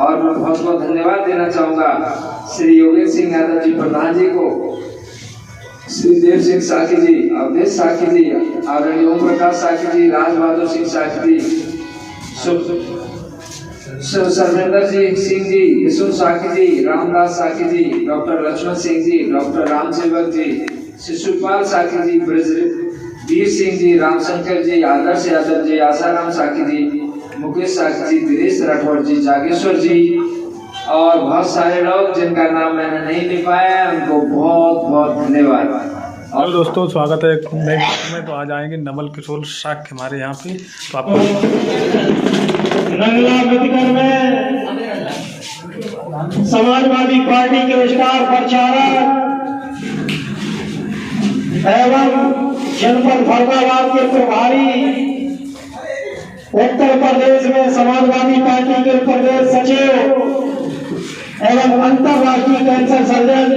और मैं बहुत बहुत धन्यवाद देना चाहूँगा श्री योगेश सिंह यादव जी प्रधान जी को, श्री देव सिंह साखी जी, अवधेश साखी जी, आदरणीय ओम प्रकाश साखी जी, राज बहादुर सिंह साखी जी, सर्वेंद्र सिंह जी, विष्णु साखी जी, रामदास साखी जी, डॉक्टर लक्ष्मण सिंह जी, डॉक्टर राम सेवक जी, शिशुपाल साखी जी, वीर सिंह जी, रामशंकर जी, आदर्श यादव जी, आसाराम साखी जी, मुकेश साखी जी, दिनेश राठौर जी, जागेश्वर जी और बहुत सारे लोग जिनका नाम मैंने नहीं ले पाया, उनको बहुत बहुत धन्यवाद। हेलो दोस्तों, स्वागत है नए में। तो आज आएंगे नवल किशोर साख हमारे यहाँ पे। तो आपको नंगला मेडिकल में समाजवादी पार्टी के स्टार प्रचारक एवं जनपद फरीदाबाद के प्रभारी, उत्तर प्रदेश में समाजवादी पार्टी के प्रदेश सचिव एवं अंतर्राष्ट्रीय कैंसर सर्जन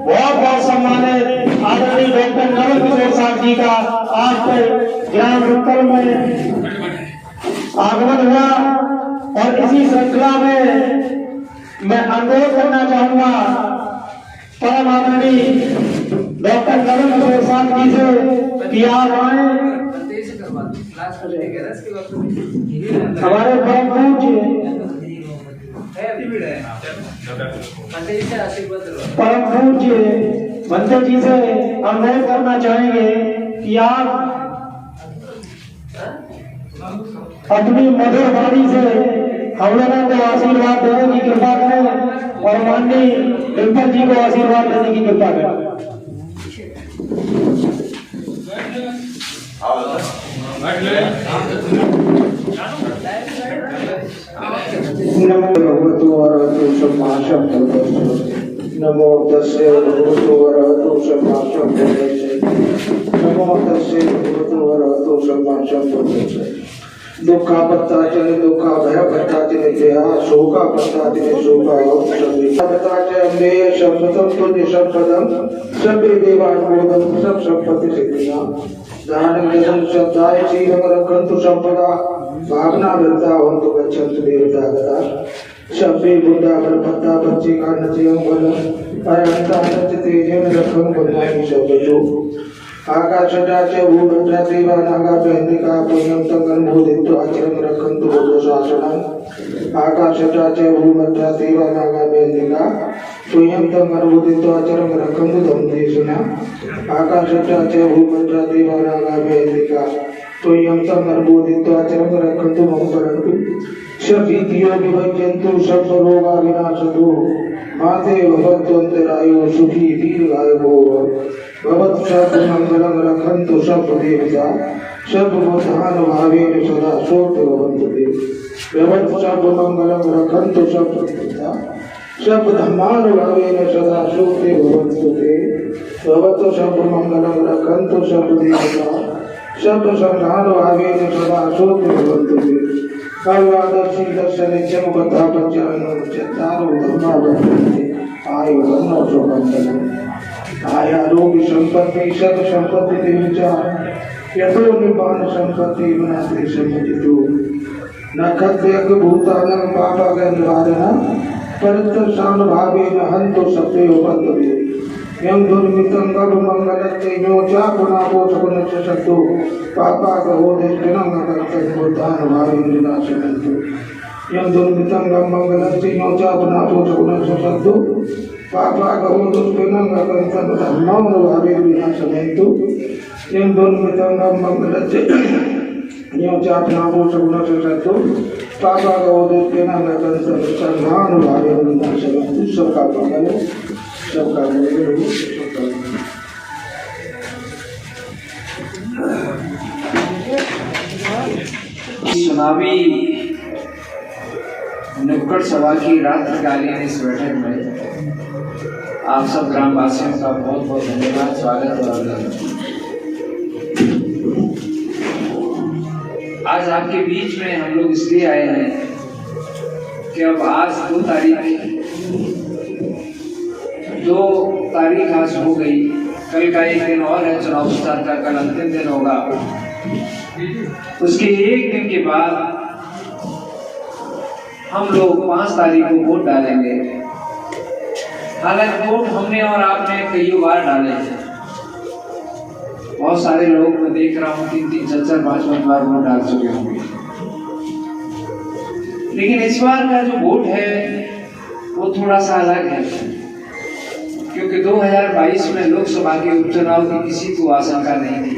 बहुत बहुत सम्मानित आदरणीय डॉक्टर नवल किशोर साख जी का आज के ग्राम उत्तर में आगमन हुआ। और इसी श्रृंखला में मैं अनुरोध करना चाहूंगा परम आदरणीय डॉक्टर नवल किशोर साख जी से कि आप आए। हमारे परम पूज्य मंत्री जी से अनुरोध करना चाहेंगे कि आप अपनी मधुर वाणी से हम लोगों को आशीर्वाद देने की कृपा करें और माननीय डिम्पल जी को आशीर्वाद देने की कृपा करें। नमो भगवतो अरहतो सम्मा सम्बुद्धस्स। नमो तस्से भगवतो अरहतो सम्मा सम्बुद्धस्स। नमो तस्से भगवतो अरहतो सम्मा सम्बुद्धस्स। दुःखापत्ताचने दुःखा भयपत्ताचने जया शोकापत्ताचने शोका पत्ताचने अम्बे संपदं पुण्य संपदं सभ्य देवानुमोदं सब संपत्ति सिद्धियां दानं यजन श्रद्धाय श्रीरंग रखन्तु संपदा भावना व्यक्ता होन्तु गच्छन्तु देवता गता सभ्य बुद्धा पत्ता बच्चे का नचयं बल अरहंता नच तेजेन रखं बन्यानि सबजो आकाशटाचे भूमंडला देवा नागा बहनिका पुण्यं तंगन बोधित्व आचरण रखन्तु बुद्ध शासनं आकाशटाचे भूमंडला देवा नागा बहनिका पुण्यं तंगन बोधित्व आचरण रखन्तु धम्मदेशना आकाशटाचे भूमंडला देवा नागा बहनिका पुण्यं तंगन बोधित्व आचरण रखन्तु मम परन्तु सभीतियो विभज्यन्तु सर्व रोगा विनाशतु माते भवत्वन्तरायो सुखी दीर्घायुः भवत् सर्वमंगलं रखन्तु सर्वदेवता सर्वबुद्धानुभावेन सदा सोऽत्र भवन्तु ते भवत् सर्वमंगलं रखन्तु सर्वदेवता सर्वधर्मानुभावेन सदा सोऽत्र भवन्तु ते भवत् सर्वमंगलं रखन्तु सर्वदेवता सर्वसंघानुभावेन सदा सोऽत्र भवन्तु ते सर्वादर्शी दर्शनित्यं कथा पंचानो चत्तारो धर्मा वर्तन्ते आयु वर्णो सुखं आय आरोग्य संपत्ति सर्व संपत्ति देवचा यतो निपान संपत्ति विनाशे सम्मतितो नखद्यक भूतानं पापग निवारण परित्तसानु भावेन हन्तो सत्यो बद्धवे यं दुर्मितं गभ मंगलत्ते न्योचा पुनापो सकुनस्य सत्तो पापाग होदेष्टनं नकर्तन भूतान भावेन विनाशनन्तु यं दुर्मितं गभ मंगलत्ते न्योचा पुनापो सकुनस्य सत्तो पापाग होदेष्टनं नकर्तन धर्मं भावेन विनाशनन्तु यं दुर्मितं गभ मंगलत्ते न्योचा पुनापो सकुनस्य सत्तो पापाग होदेष्टनं नकर्तन धर्मं भावेन विनाशनन्तु। सबका मंगल सबका चुनावी नुक्कड़ सभा की रात्रिकालीन इस बैठक में आप सब ग्रामवासियों का बहुत बहुत धन्यवाद, स्वागत और आज आपके बीच में हम लोग इसलिए आए हैं कि अब आज 2 तारीख आज हो गई, कल का एक दिन और है चुनाव प्रचार का, कल अंतिम दिन होगा। उसके एक दिन के बाद हम लोग 5 तारीख को वोट डालेंगे। हालांकि वोट हमने और आपने कई बार डाले हैं। बहुत सारे लोग मैं देख रहा हूँ 3-3, 4-4, 5-5 बार वोट डाल चुके होंगे। लेकिन इस बार का जो वोट है वो थोड़ा सा अलग है, क्योंकि 2022 में लोकसभा के उपचुनाव की किसी को आशंका नहीं थी।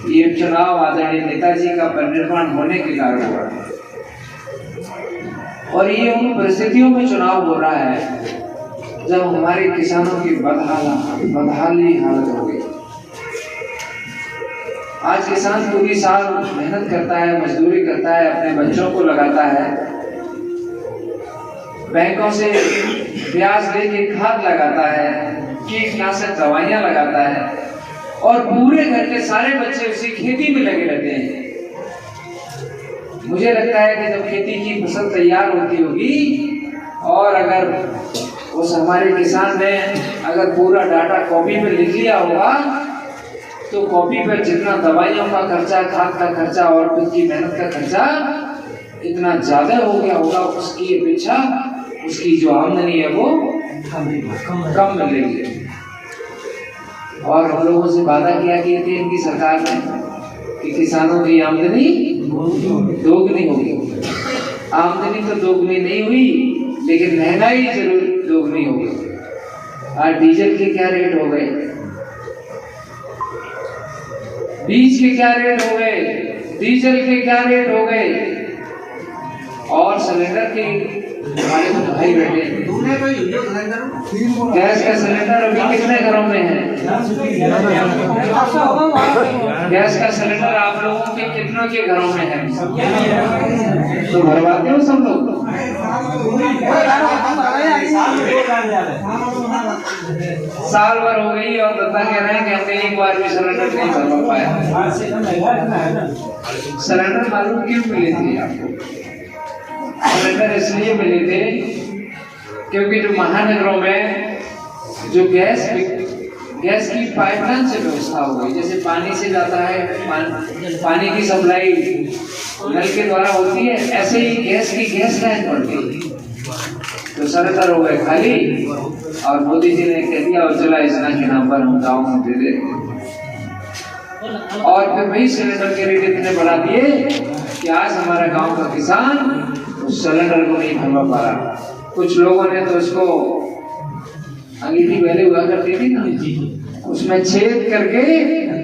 ये उपचुनाव आदरणीय नेताजी का परिनिर्वाण होने के कारण हुआ और ये उन परिस्थितियों में चुनाव हो रहा है जब हमारे किसानों की बदहाली हालत हो गई। आज किसान पूरी साल मेहनत करता है, मजदूरी करता है, अपने बच्चों को लगाता है, बैंकों से ब्याज लेके खाद लगाता है, कीटनाशक दवाइयां लगाता है और पूरे घर के सारे बच्चे उसी खेती में लगे रहते हैं। मुझे लगता है कि जब खेती की फसल तैयार होती होगी और अगर उस हमारे किसान ने अगर पूरा डाटा कॉपी पे लिख लिया होगा तो कॉपी पर जितना दवाइयों का खर्चा, खाद का खर्चा और खुद की मेहनत का खर्चा इतना ज्यादा हो गया होगा, उसकी अपेक्षा उसकी जो आमदनी है वो कम मिलेगी। और हम लोगों से वादा किया कि थी इनकी सरकार ने कि किसानों की आमदनी दोगुनी होगी। आमदनी तो दोगुनी नहीं हुई, लेकिन महंगाई जरूर दोगुनी हो गई। आज डीजल के क्या रेट हो गए, बीज के क्या रेट हो गए, डीजल के क्या रेट हो गए और सिलेंडर के हमारे भाई बैठे। गैस का सिलेंडर अभी कितने घरों में है? गैस का सिलेंडर आप लोगों के कितनों के घरों में है? तो भरवाते हो सब लोग? साल भर हो गई और दत्ता कह रहे हैं कि हमने एक बार भी सिलेंडर नहीं भरवा पाया। सिलेंडर मालूम क्यों मिले थे आपको? सिलेंडर इसलिए मिले थे क्योंकि जो महानगरों में जो गैस की पाइपलाइन से व्यवस्था हो गई, जैसे पानी से जाता है, पानी की सप्लाई नल के द्वारा होती है, ऐसे ही गैस की गैस लाइन पड़ गई तो सिलेंडर हो गए खाली और मोदी जी ने कह दिया उज्ज्वला योजना के नाम पर हम गाँव में दे देंगे। और फिर वही सिलेंडर के रेट इतने बढ़ा दिए कि आज हमारा गांव का किसान उस सिलेंडर को नहीं भरवा पा रहा। कुछ लोगों ने तो उसको अंगीठी पहले हुआ करती थी ना, उसमें छेद करके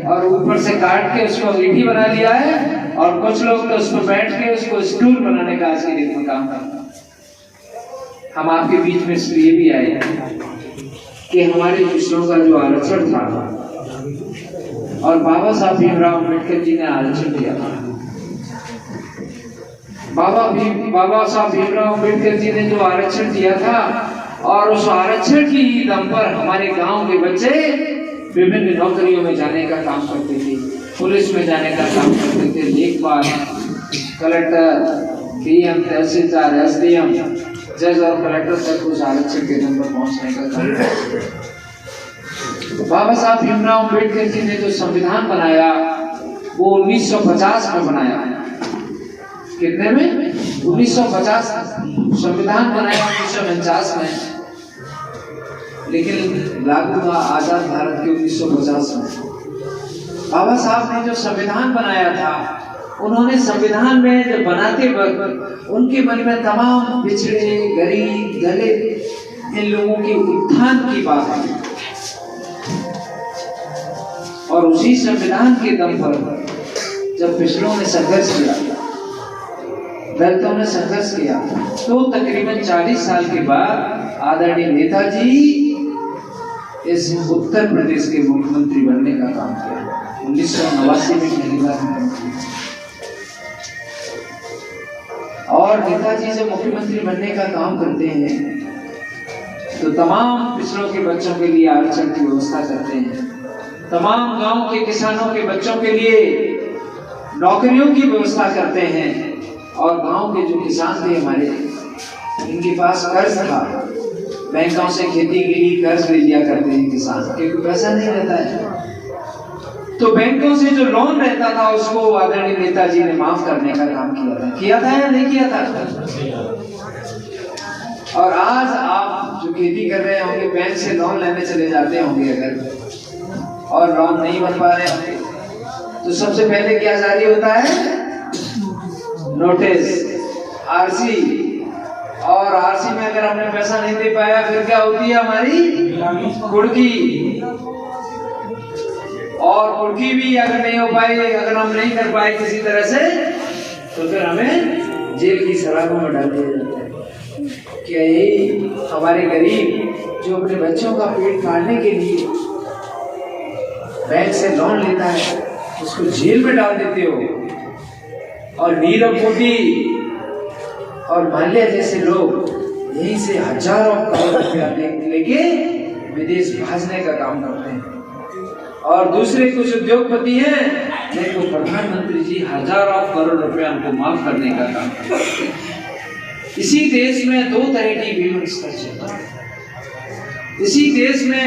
और ऊपर से काट के उसको अंगीठी बना लिया है और कुछ लोग तो उस पर बैठ के उसको स्टूल बनाने का आज के दिन में काम करते हैं। हम आपके बीच में इसलिए भी आए हैं कि हमारे पिछड़ों का जो आरक्षण था और बाबा साहब भीमराव अम्बेडकर जी ने आरक्षण दिया था। बाबा साहब भीमराव अम्बेडकर जी ने जो आरक्षण दिया था और उस आरक्षण की दम पर हमारे गांव के बच्चे विभिन्न नौकरियों में जाने का काम करते थे, पुलिस में जाने का काम करते थे, लेखपाल, कलेक्टर, डीएम, तहसीलदार, एसडीएम, जज और कलेक्टर तक उस आरक्षण के दम पर पहुंचने का काम करते थे। बाबा साहब भीमराव अम्बेडकर जी ने जो संविधान बनाया वो 1950 में बनाया। कितने में? 1950 संविधान बनाया 1949 में, लेकिन लागू हुआ आजाद भारत के 1950 में। बाबा साहब ने जो संविधान बनाया था, उन्होंने संविधान में जब बनाते वक्त उनके मन में तमाम पिछड़े, गरीब, दलित इन लोगों के उत्थान की बात है और उसी संविधान के दम पर जब पिछड़ों ने संघर्ष किया, दलितों ने संघर्ष किया, तो तकरीबन 40 साल के बाद आदरणीय नेताजी इस उत्तर प्रदेश के मुख्यमंत्री बनने का काम किया। 1989 में पहली बार मुख्यमंत्री और नेताजी जब मुख्यमंत्री बनने का काम करते हैं तो तमाम पिछड़ों के बच्चों के लिए आरक्षण की व्यवस्था करते हैं, तमाम गांव के किसानों के बच्चों के लिए नौकरियों की व्यवस्था करते हैं और गांव के जो किसान थे हमारे, इनके पास कर्ज था, बैंकों से खेती के लिए कर्ज ले लिया करते हैं किसान, क्योंकि पैसा नहीं रहता है। तो बैंकों से जो लोन रहता था उसको आदरणीय नेताजी ने माफ करने का काम किया था या नहीं किया था? और आज आप जो खेती कर रहे होंगे, बैंक से लोन लेने चले जाते होंगे अगर, और लोन नहीं बन पा रहे होंगे, तो सबसे पहले क्या जारी होता है? Notice, RC. और आरसी में अगर हमने पैसा नहीं दे पाया फिर क्या होती है हमारी कुर्की। और कुर्की भी अगर नहीं हो पाई, अगर हम नहीं कर पाए किसी तरह से, तो फिर हमें जेल की सलाखों में डाल दिया जाता है। क्या यही हमारे गरीब जो अपने बच्चों का पेट पालने के लिए बैंक से लोन लेता है, उसको जेल में डाल देते हो? और नीरव मोदी और माल्या जैसे लोग यहीं से हजारों करोड़ रुपया लेके विदेश भाजने का काम करते हैं। और दूसरे कुछ उद्योगपति हैं जिनको प्रधानमंत्री जी हजारों करोड़ रुपया उनको माफ करने का काम करते हैं। इसी देश में दो तरह की व्यवस्था चलती है। इसी देश में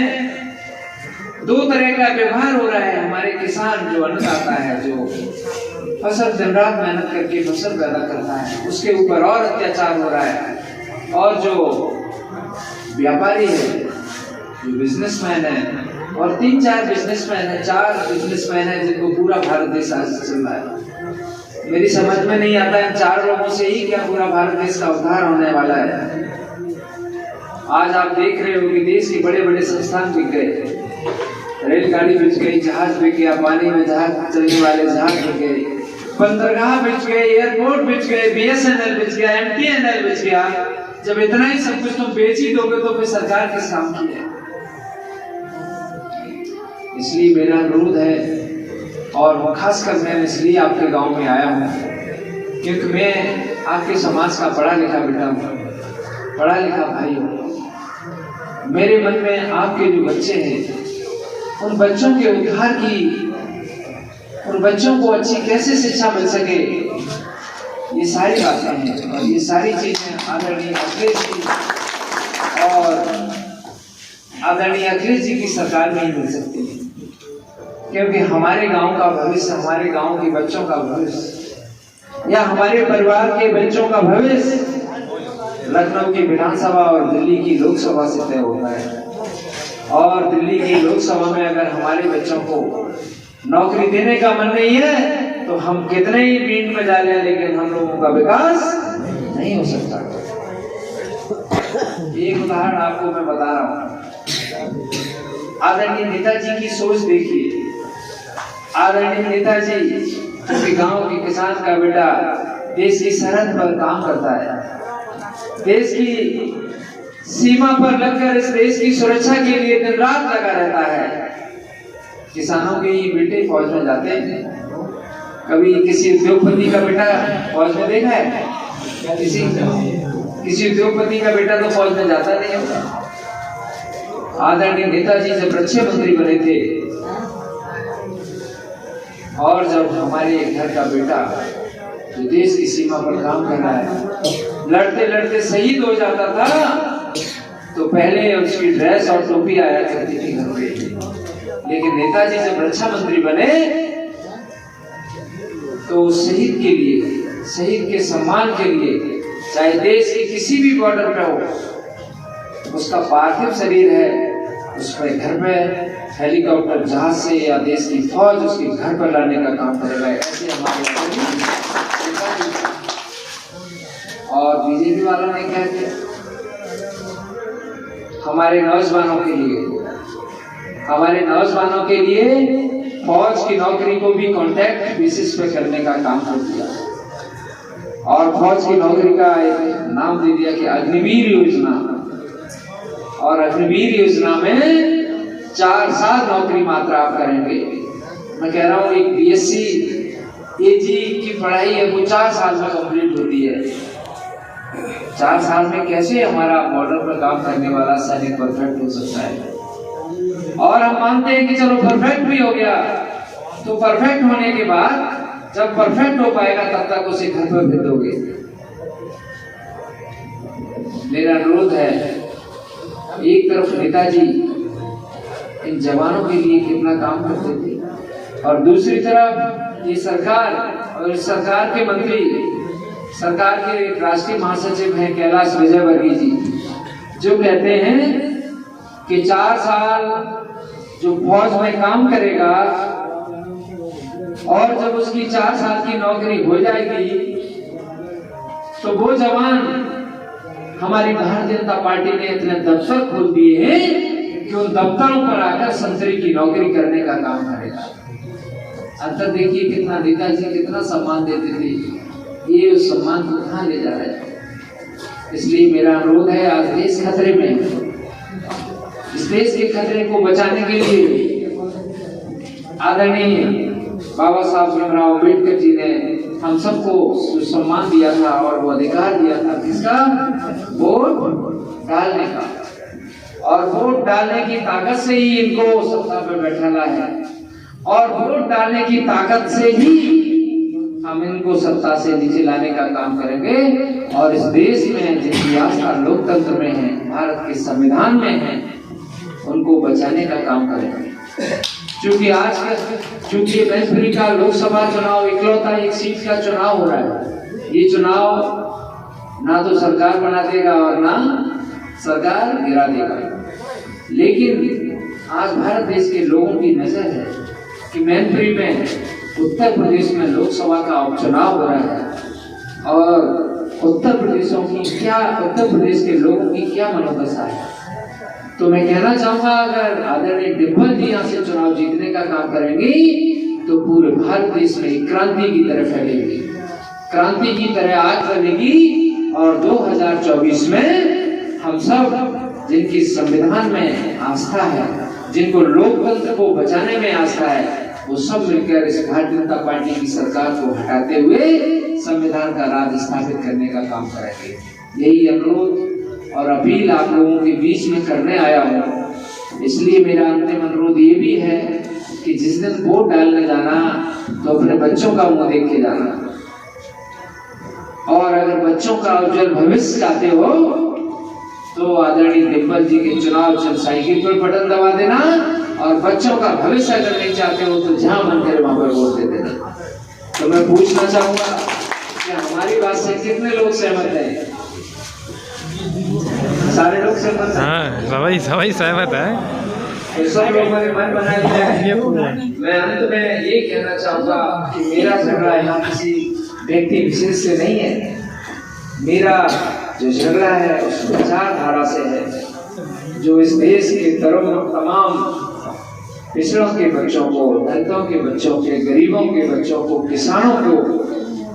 दो तरह का व्यवहार हो रहा है। हमारे किसान जो अन्नदाता है, जो फसल दिन रात मेहनत करके फसल पैदा करता है, उसके ऊपर और अत्याचार हो रहा है। और जो व्यापारी है, जो बिजनेसमैन है, और 3-4 बिजनेसमैन है, 4 बिजनेसमैन है जिनको पूरा भारत देश आज चल रहा है। मेरी समझ में नहीं आता इन 4 लोगों से ही क्या पूरा भारत देश का उद्धार होने वाला है। आज आप देख रहे हो कि देश के बड़े बड़े संस्थान बिक गए, रेलगाड़ी बिक गई, जहाज बिक गया, पानी में जहाज चलने वाले जहाज बिक गए, बंदरगाह बिक गए, एयरपोर्ट बिक गए, BSNL बिक गया, MTNL बिक गया। जब इतना ही सब कुछ तुम बेच ही दोगे तो फिर सरकार किस काम की है? इसलिए मेरा अनुरोध है, और खासकर मैं इसलिए आपके गांव में आया हूँ क्योंकि मैं आपके समाज का पढ़ा लिखा बेटा हूँ, पढ़ा लिखा भाई हूँ। मेरे मन में आपके जो बच्चे हैं, उन बच्चों के उद्धार की, उन बच्चों को अच्छी कैसे शिक्षा मिल सके, ये सारी बातें हैं। और ये सारी चीजें आदरणीय अखिलेश जी और आदरणीय अखिलेश जी की सरकार में ही मिल सकती है। क्योंकि हमारे गांव का भविष्य, हमारे गांव के बच्चों का भविष्य, या हमारे परिवार के बच्चों का भविष्य लखनऊ की विधानसभा और दिल्ली की लोकसभा से तय होता है। और दिल्ली की लोकसभा में अगर हमारे बच्चों को नौकरी देने का मन नहीं है तो हम कितने ही बीट में जा लें, लेकिन हम लोगों का विकास नहीं हो सकता। एक उदाहरण आपको मैं बता रहा हूँ। आदरणीय नेताजी की सोच देखिए। आदरणीय नेताजी क्योंकि गांव के किसान का बेटा देश की सरहद पर काम करता है, देश की सीमा पर लगकर इस देश की सुरक्षा के लिए दिन रात लगा रहता है। किसानों के ही बेटे फौज में जाते हैं। कभी किसी उद्योगपति का बेटा फौज में देखा है? किसी उद्योगपति का बेटा तो फौज में जाता नहीं होगा। आदरणीय नेताजी जब रक्षा मंत्री बने थे और जब हमारे घर का बेटा जो देश की सीमा पर काम कर रहा है लड़ते लड़ते शहीद हो जाता था तो पहले उसकी ड्रेस और टोपी आया करती थी घर पे। लेकिन नेताजी जब रक्षा मंत्री बने तो शहीद के लिए, शहीद के सम्मान के लिए, चाहे देश के किसी भी बॉर्डर पे हो, उसका पार्थिव शरीर है उस पर घर में हेलीकॉप्टर जहाज से या देश की फौज उसके घर पर लाने का काम करेगा। ऐसे हमारे और बीजेपी वालों ने क्या किया? हमारे नौजवानों के लिए फौज की नौकरी को भी कॉन्ट्रैक्ट बेसिस पे करने का काम कर दिया और फौज की नौकरी का एक नाम दे दिया कि अग्निवीर योजना। और अग्निवीर योजना में 4 साल नौकरी मात्र आप करेंगे। मैं कह रहा हूँ एक BSc AG की पढ़ाई है वो 4 साल में कंप्लीट होती है। 4 साल में कैसे हमारा बॉर्डर पर काम करने वाला सैनिक परफेक्ट हो सकता है? और हम मानते हैं कि चलो परफेक्ट भी हो गया, तो परफेक्ट होने के बाद जब परफेक्ट हो पाएगा तब तक उसे घर पर भेज दोगे। मेरा अनुरोध है, एक तरफ नेताजी इन जवानों के लिए कितना काम करते थे, और दूसरी तरफ ये सरकार और सरकार के मंत्री, सरकार के राष्ट्रीय महासचिव हैं कैलाश विजयवर्गीय जी, जो कहते हैं कि 4 साल जो फौज में काम करेगा और जब उसकी 4 साल की नौकरी हो जाएगी तो वो जवान, हमारी भारतीय जनता पार्टी ने इतने दफ्तर खोल दिए हैं कि उन दफ्तरों पर आकर संतरी की नौकरी करने का काम करेगा। अंतर देखिए कितना नेताजी कितना सम्मान देते थे, ये उस सम्मान को कहाँ ले जा रहे हैं। इसलिए मेरा अनुरोध है, आज देश खतरे में है, इस देश के खतरे को बचाने के लिए आदरणीय बाबा साहब भीमराव अम्बेडकर जी ने हम सबको सम्मान दिया था और वो अधिकार दिया था किसका? वोट डालने का। और वोट डालने की ताकत से ही इनको सत्ता पर बैठाना है और वोट डालने की ताकत से ही हम इनको सत्ता से नीचे लाने का काम करेंगे। और इस देश में जिनकी आस्था लोकतंत्र में है, भारत के संविधान में है, उनको बचाने का काम करेंगे। चूंकि मैनपुरी का लोकसभा चुनाव इकलौता एक सीट का चुनाव हो रहा है, ये चुनाव ना तो सरकार बना देगा और ना सरकार गिरा देगा, लेकिन आज भारत देश के लोगों की नजर है कि मैनपुरी में उत्तर प्रदेश में लोकसभा का उपचुनाव हो रहा है और उत्तर प्रदेश के लोगों की क्या मनोदशा है। तो मैं कहना चाहूंगा, अगर आदरणीय डिम्पल जी यहाँ से चुनाव जीतने का काम करेंगी तो पूरे भारत देश में क्रांति की तरह फैलेगी, क्रांति की तरह आग फैलेगी। और 2024 में हम सब जिनकी संविधान में आस्था है, जिनको लोकतंत्र को बचाने में आस्था है, वो सब मिलकर इस भारतीय जनता पार्टी की सरकार को हटाते हुए संविधान का राज स्थापित करने का काम करेंगे। यही अनुरोध और अपील आप लोगों के बीच में करने आया हूँ। इसलिए मेरा अंतिम अनुरोध ये भी है कि जिस दिन वोट डालने जाना तो अपने बच्चों का मुंह देख के जाना, और अगर बच्चों का उज्जवल भविष्य चाहते हो तो आदरणीय डिम्पल जी के चुनाव चिन्ह साइकिल पर बटन दबा देना, और बच्चों का भविष्य अगर नहीं चाहते हो तो जहां मन करे वहां पर वोट दे देना। तो मैं पूछना चाहूंगा कि हमारी बात से कितने लोग सहमत हैं? सारे लोग सहमत हैं? हाँ, सभी सहमत है। तो सब लोग मेरे मन बना लिया है। मैं अंत में ये कहना चाहूंगा कि मेरा झगड़ा यहाँ किसी व्यक्ति विशेष से नहीं है, मेरा जो झगड़ा है उस विचारधारा से है, जो इस देश के तमाम पिछड़ों के बच्चों को, दलितों के बच्चों के, गरीबों के बच्चों को, किसानों को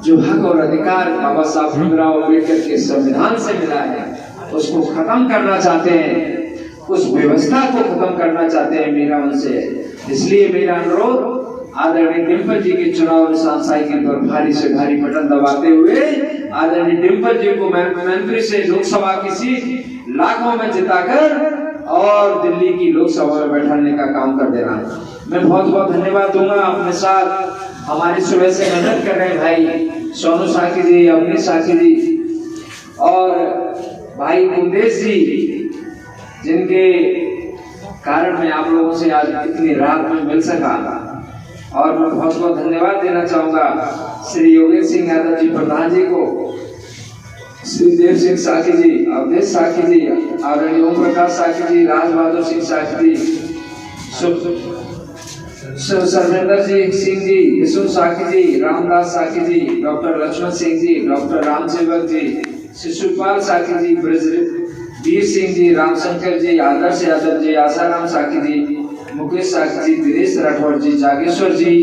जो हक और अधिकार बाबा साहब भीमराव अम्बेडकर के संविधान से मिला है, उसको खत्म करना चाहते हैं, उस व्यवस्था को खत्म करना चाहते हैं मेरा उनसे। इसलिए मेरा अनुरोध, आदरणीय डिम्पल जी के चुनाव निशान साइकिल पर भारी से भारी बटन दबाते हुए आदरणीय डिम्पल जी को मैनपुरी से लोकसभा की सीट लाखों में जिताकर और दिल्ली की लोकसभा में बैठाने का काम कर देना। मैं बहुत बहुत धन्यवाद दूंगा। अपने साथ हमारी सुबह से मेहनत कर रहे भाई सोनू साकी जी, अवनी साकी जी और भाई कुंदेश जी, जिनके कारण मैं आप लोगों से आज इतनी रात में मिल सका। और मैं बहुत बहुत धन्यवाद देना चाहूंगा श्री योगेश सिंह यादव जी प्रधान जी को, श्री देव सिंह साकी जी, अवधेश साकी जी, आदरणीय ओम प्रकाश साकी जी, राज बहादुर सिंह साकी जी, सर्वेंद्र सिंह जी, विष्णु साकी जी, रामदास साकी जी, डॉक्टर लक्ष्मण सिंह जी, डॉक्टर राम सेवक जी, शिशुपाल साकी जी, वीर सिंह जी, रामशंकर जी, आदर्श यादव जी, आसाराम साकी जी, मुकेश साकी जी, दिनेश राठौर जी, जागेश्वर जी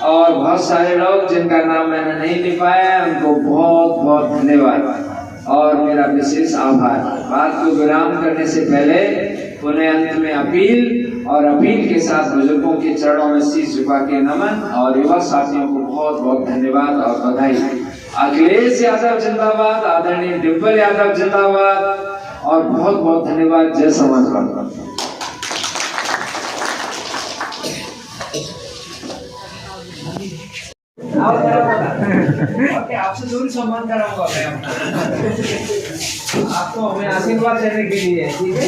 और बहुत सारे लोग जिनका नाम मैंने नहीं ले पाया, उनको बहुत बहुत धन्यवाद और मेरा विशेष आभार। बात को विराम करने से पहले पुनः अंत में अपील के साथ बुजुर्गों के चरणों में शीश झुका के नमन और युवा साथियों को बहुत बहुत धन्यवाद और बधाई। अखिलेश यादव जिंदाबाद, आदरणीय डिम्पल यादव जिंदाबाद और बहुत बहुत धन्यवाद। जय समाजवाद। आपसे जरूर सम्मान कराऊंगा मैं आपको, हमें आशीर्वाद देने के लिए, ठीक है।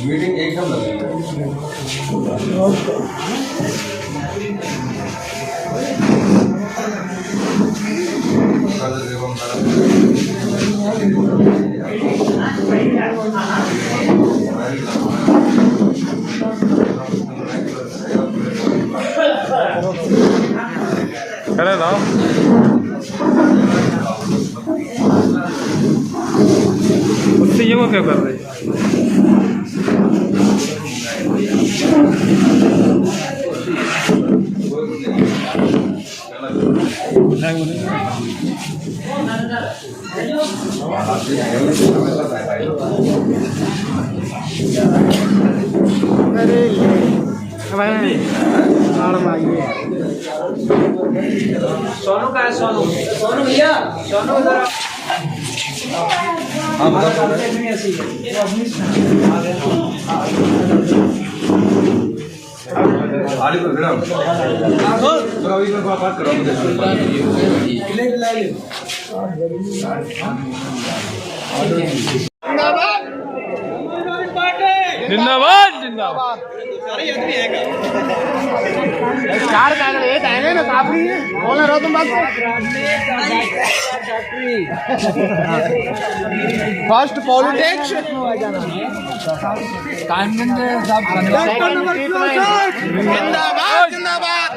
मीटिंग एकदम लगी खड़े रहो। उससे ये वो क्या कर रही सोनू का है? सोनू सोनू भैया, सोनू इधर आली को फिर तो अभी मैं बात कर रहा हूँ जिंदाबाद जिंदाबाद। चार कागज एक आएंगे ना काफी बोल रहा तुम बात फर्स्ट पॉलिटिक्स जिंदाबाद जिंदाबाद।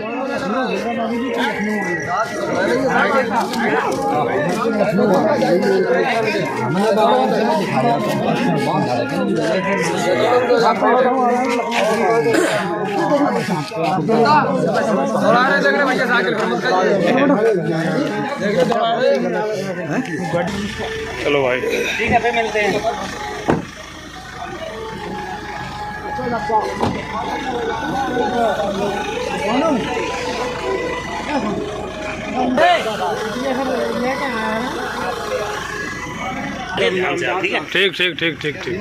चलो भाई ठीक है फिर मिलते हैं। ठीक ठीक ठीक ठीक ठीक।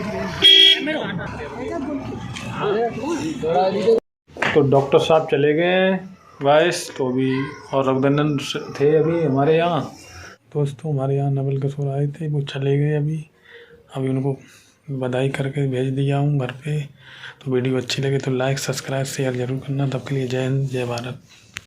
तो डॉक्टर साहब चले गए हैं गाइस, तो अभी और रघुनंदन थे अभी हमारे यहाँ दोस्तों, हमारे यहाँ नवल किशोर आए थे, वो चले गए अभी उनको बधाई करके भेज दिया हूँ घर पे। तो वीडियो अच्छी लगे तो लाइक सब्सक्राइब शेयर जरूर करना। तब के लिए जय हिंद जय भारत।